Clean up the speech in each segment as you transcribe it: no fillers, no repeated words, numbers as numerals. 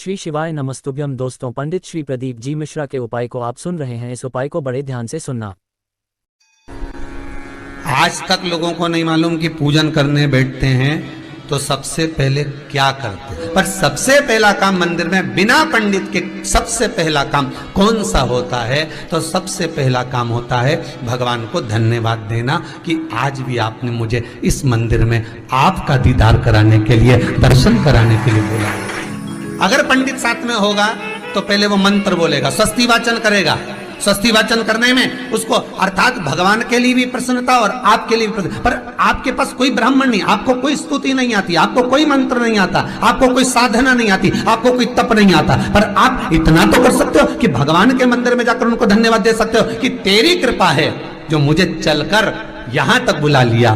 श्री शिवाय नमस्तुभ्यम। दोस्तों, पंडित श्री प्रदीप जी मिश्रा के उपाय को आप सुन रहे हैं। इस उपाय को बड़े ध्यान से सुनना। आज तक लोगों को नहीं मालूम कि पूजन करने बैठते हैं तो सबसे पहले क्या करते हैं, पर सबसे पहला काम मंदिर में बिना पंडित के सबसे पहला काम कौन सा होता है? तो सबसे पहला काम होता है भगवान को धन्यवाद देना कि आज भी आपने मुझे इस मंदिर में आपका दीदार कराने के लिए, दर्शन कराने के लिए बोला। अगर पंडित साथ में होगा तो पहले वो मंत्र बोलेगा, स्वस्ति वाचन करेगा। स्वस्ति वाचन करने में उसको अर्थात भगवान के लिए भी प्रसन्नता और आपके लिए भी प्रसन्नता। पर आपके पास कोई ब्राह्मण नहीं, आपको कोई स्तुति नहीं आती, आपको कोई मंत्र नहीं आता, आपको कोई साधना नहीं आती, आपको कोई तप नहीं आता, पर आप इतना तो कर सकते हो कि भगवान के मंदिर में जाकर उनको धन्यवाद दे सकते हो कि तेरी कृपा है जो मुझे चलकर यहां तक बुला लिया,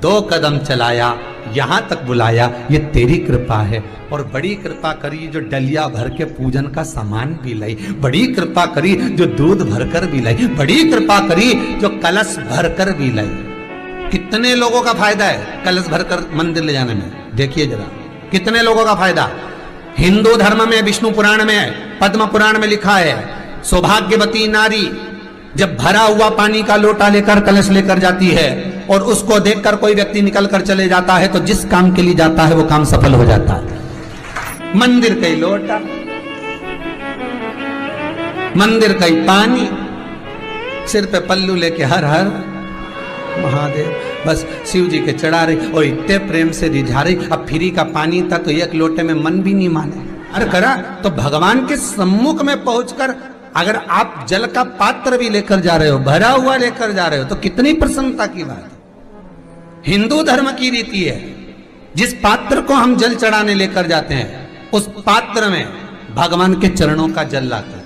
2 कदम चलाया, यहां तक बुलाया, ये तेरी कृपा है। और बड़ी कृपा करी जो डलिया भर के पूजन का सामान भी लाई, बड़ी कृपा करी जो दूध भरकर भी लाई, बड़ी कृपा करी जो कलश भरकर भी लाई। कितने लोगों का फायदा है कलश भरकर मंदिर ले जाने में? देखिए जरा, कितने लोगों का फायदा। हिंदू धर्म में विष्णु पुराण में, पद्म पुराण में लिखा है, सौभाग्यवती नारी जब भरा हुआ पानी का लोटा लेकर कलश लेकर जाती है और उसको देखकर कोई व्यक्ति निकल कर चले जाता है तो जिस काम के लिए जाता है वो काम सफल हो जाता है। मंदिर का ही लोटा, मंदिर का ही पानी, सिर पे पल्लू लेके हर हर महादेव, बस शिव जी के चढ़ा रही और इतने प्रेम से रिझा रही। अब फ्री का पानी था तो एक लोटे में मन भी नहीं माने। अरे करा तो भगवान के सम्मुख में पहुंचकर अगर आप जल का पात्र भी लेकर जा रहे हो, भरा हुआ लेकर जा रहे हो, तो कितनी प्रसन्नता की बात है। हिंदू धर्म की रीति है, जिस पात्र को हम जल चढ़ाने लेकर जाते हैं उस पात्र में भगवान के चरणों का जल लाते हैं,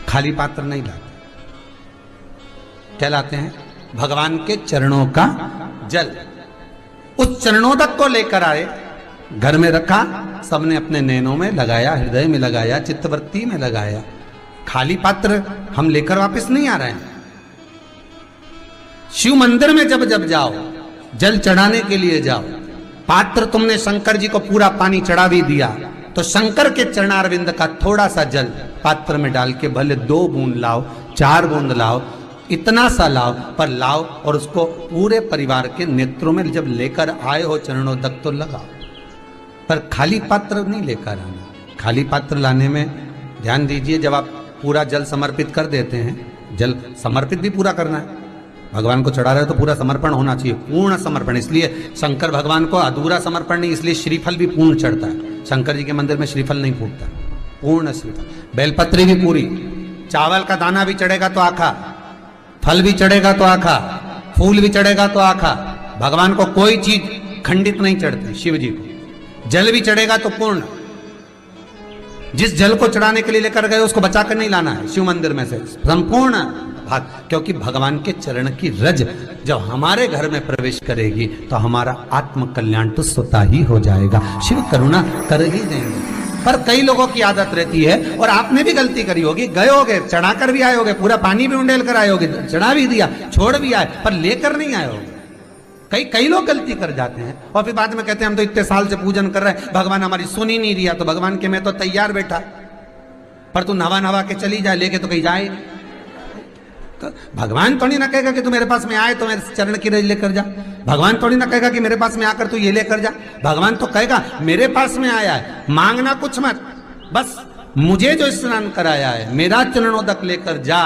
खाली पात्र नहीं लाते। क्या लाते हैं? भगवान के चरणों का जल। उस चरणों तक को लेकर आए, घर में रखा, सबने अपने नैनों में लगाया, हृदय में लगाया, चित्तवृत्ति में लगाया। खाली पात्र हम लेकर वापस नहीं आ रहे हैं। शिव मंदिर में जब जब जाओ, जल चढ़ाने के लिए जाओ, पात्र तुमने शंकर जी को पूरा पानी चढ़ा भी दिया तो शंकर के चरणारविंद का थोड़ा सा जल पात्र में डाल के भले 2 बूंद लाओ, 4 बूंद लाओ, इतना सा लाओ, पर लाओ और उसको पूरे परिवार के नेत्रों में जब लेकर आए हो चरणों तक तो लगाओ, पर खाली पात्र नहीं लेकर आना। खाली पात्र लाने में ध्यान दीजिए, जब आप पूरा जल समर्पित कर देते हैं, जल समर्पित भी पूरा करना है, भगवान को चढ़ा रहे हो तो पूरा समर्पण होना चाहिए, पूर्ण समर्पण। इसलिए शंकर भगवान को अधूरा समर्पण नहीं, इसलिए श्रीफल भी पूर्ण चढ़ता है। शंकर जी के मंदिर में श्रीफल नहीं फूटता, पूर्ण श्रीफल। बेलपत्री भी पूरी, चावल का दाना भी चढ़ेगा तो आखा, फल भी चढ़ेगा तो आखा, फूल भी चढ़ेगा तो आखा। भगवान को कोई चीज खंडित नहीं चढ़ती, शिव जी को जल भी चढ़ेगा तो पूर्ण। जिस जल को चढ़ाने के लिए लेकर गए उसको बचाकर नहीं लाना है शिव मंदिर में से, संपूर्ण भाग, क्योंकि भगवान के चरण की रज जब हमारे घर में प्रवेश करेगी तो हमारा आत्म कल्याण तो स्वतः ही हो जाएगा। शिव करुणा कर ही देंगे। पर कई लोगों की आदत रहती है, और आपने भी गलती करी होगी, गए होगे, चढ़ाकर भी आए होगे, पूरा पानी भी उंडेल कर आए होगे, चढ़ा भी दिया, छोड़ भी आए, पर लेकर नहीं आए होगे। कई लोग गलती कर जाते हैं और फिर बाद में कहते हैं हम तो इतने साल से पूजन कर रहे हैं, भगवान हमारी सुन ही नहीं दिया। तो भगवान के मैं तो तैयार बैठा, पर तू नवा के चली जाए, लेके तो कहीं जाए। तो भगवान थोड़ी ना कहेगा कि तू मेरे पास में आए तो मेरे चरण की रज लेकर जा। भगवान थोड़ी ना कहेगा कि मेरे पास में आकर तू ये लेकर जा। भगवान तो कहेगा मेरे पास में आया है, मांगना कुछ मत, बस मुझे जो स्नान कराया है मेरा चरणोदक लेकर जा,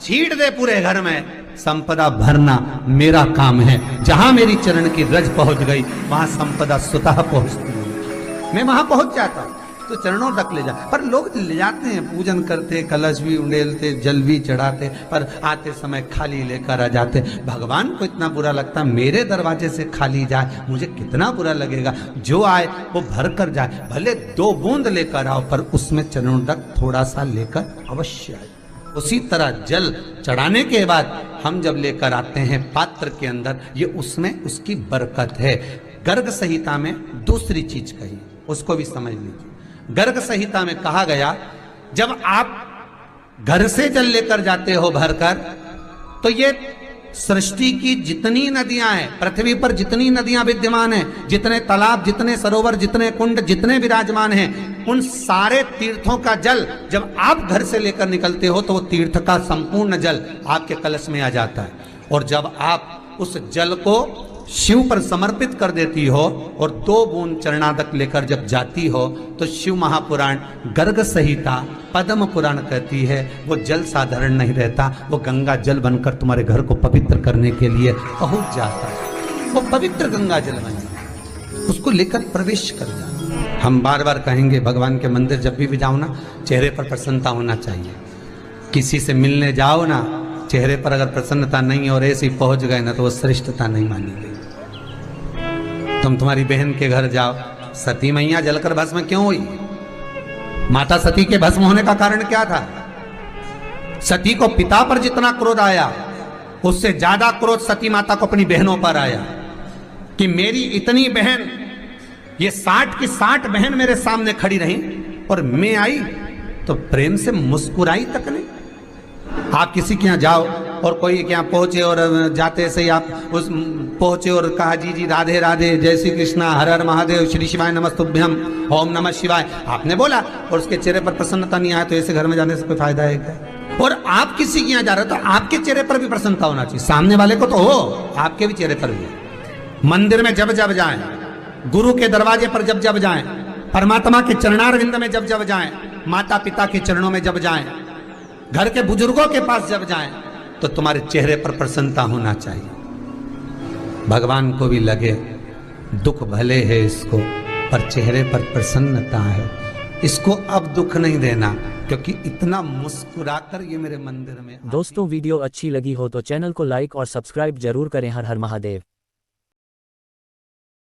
छीट दे पूरे घर में, संपदा भरना मेरा काम है। जहां मेरी चरण की रज पहुंच गई वहां संपदा स्वतः पहुंचती है, मैं वहां पहुंच जाता हूं। तो चरणों तक ले जा, पर लोग ले जाते हैं, पूजन करते, कलश भी उंडेलते, जल भी चढ़ाते, पर आते समय खाली लेकर आ जाते। भगवान को इतना बुरा लगता, मेरे दरवाजे से खाली जाए, मुझे कितना बुरा लगेगा। जो आए वो भर कर जाए, भले 2 बूंद लेकर आओ, पर उसमें चरणों तक थोड़ा सा लेकर अवश्य आए। उसी तरह जल चढ़ाने के बाद हम जब लेकर आते हैं पात्र के अंदर, ये उसमें उसकी बरकत है। गर्ग संहिता में दूसरी चीज कही, उसको भी समझ लीजिए। गर्ग संहिता में कहा गया, जब आप घर से जल लेकर जाते हो भरकर, तो ये सृष्टि की जितनी नदियां हैं, पृथ्वी पर जितनी नदियां विद्यमान हैं, जितने तालाब, जितने सरोवर, जितने कुंड, जितने विराजमान हैं, उन सारे तीर्थों का जल जब आप घर से लेकर निकलते हो तो वो तीर्थ का संपूर्ण जल आपके कलश में आ जाता है। और जब आप उस जल को शिव पर समर्पित कर देती हो और 2 बूंद चरणादक लेकर जब जाती हो तो शिव महापुराण, गर्ग संहिता, पद्म पुराण कहती है वो जल साधारण नहीं रहता, वो गंगा जल बनकर तुम्हारे घर को पवित्र करने के लिए पहुंच जाता है। वो पवित्र गंगा जल बन जाता है, उसको लेकर प्रवेश कर जाओ। हम बार बार कहेंगे भगवान के मंदिर जब भी जाओ ना, चेहरे पर प्रसन्नता होना चाहिए। किसी से मिलने जाओ ना, चेहरे पर अगर प्रसन्नता नहीं और ऐसे ही पहुंच गए ना तो वो श्रेष्ठता नहीं मानी गई। तुम तुम्हारी बहन के घर जाओ, सती मैया जलकर भस्म क्यों हुई? माता सती के भस्म होने का कारण क्या था? सती को पिता पर जितना क्रोध आया उससे ज्यादा क्रोध सती माता को अपनी बहनों पर आया कि मेरी इतनी बहन, ये 60 की 60 बहन मेरे सामने खड़ी रही और मैं आई तो प्रेम से मुस्कुराई तक नहीं। आप किसी के यहाँ जाओ और कोई के यहाँ पहुंचे और जाते से ही आप उस पहुंचे और कहा जी जी राधे राधे, जय श्री कृष्णा, हर हर महादेव, श्री शिवाय नमस्तुभ्यम, ओम नमः शिवाय, आपने बोला और उसके चेहरे पर प्रसन्नता नहीं आया तो ऐसे घर में जाने से कोई फायदा है क्या? और आप किसी के यहाँ जा रहे हो तो आपके चेहरे पर भी प्रसन्नता होना चाहिए, सामने वाले को तो हो, आपके भी चेहरे पर भी। मंदिर में जब जब जाएं, गुरु के दरवाजे पर जब जब जाएं, परमात्मा के चरणारविंद में जब जब जाएं, माता पिता के चरणों में जब जाएं, घर के बुजुर्गों के पास जब जाएं तो तुम्हारे चेहरे पर प्रसन्नता होना चाहिए। भगवान को भी लगे दुख भले है इसको पर चेहरे पर प्रसन्नता है, इसको अब दुख नहीं देना क्योंकि इतना मुस्कुराकर ये मेरे मंदिर में। दोस्तों वीडियो अच्छी लगी हो तो चैनल को लाइक और सब्सक्राइब जरूर करें। हर हर महादेव।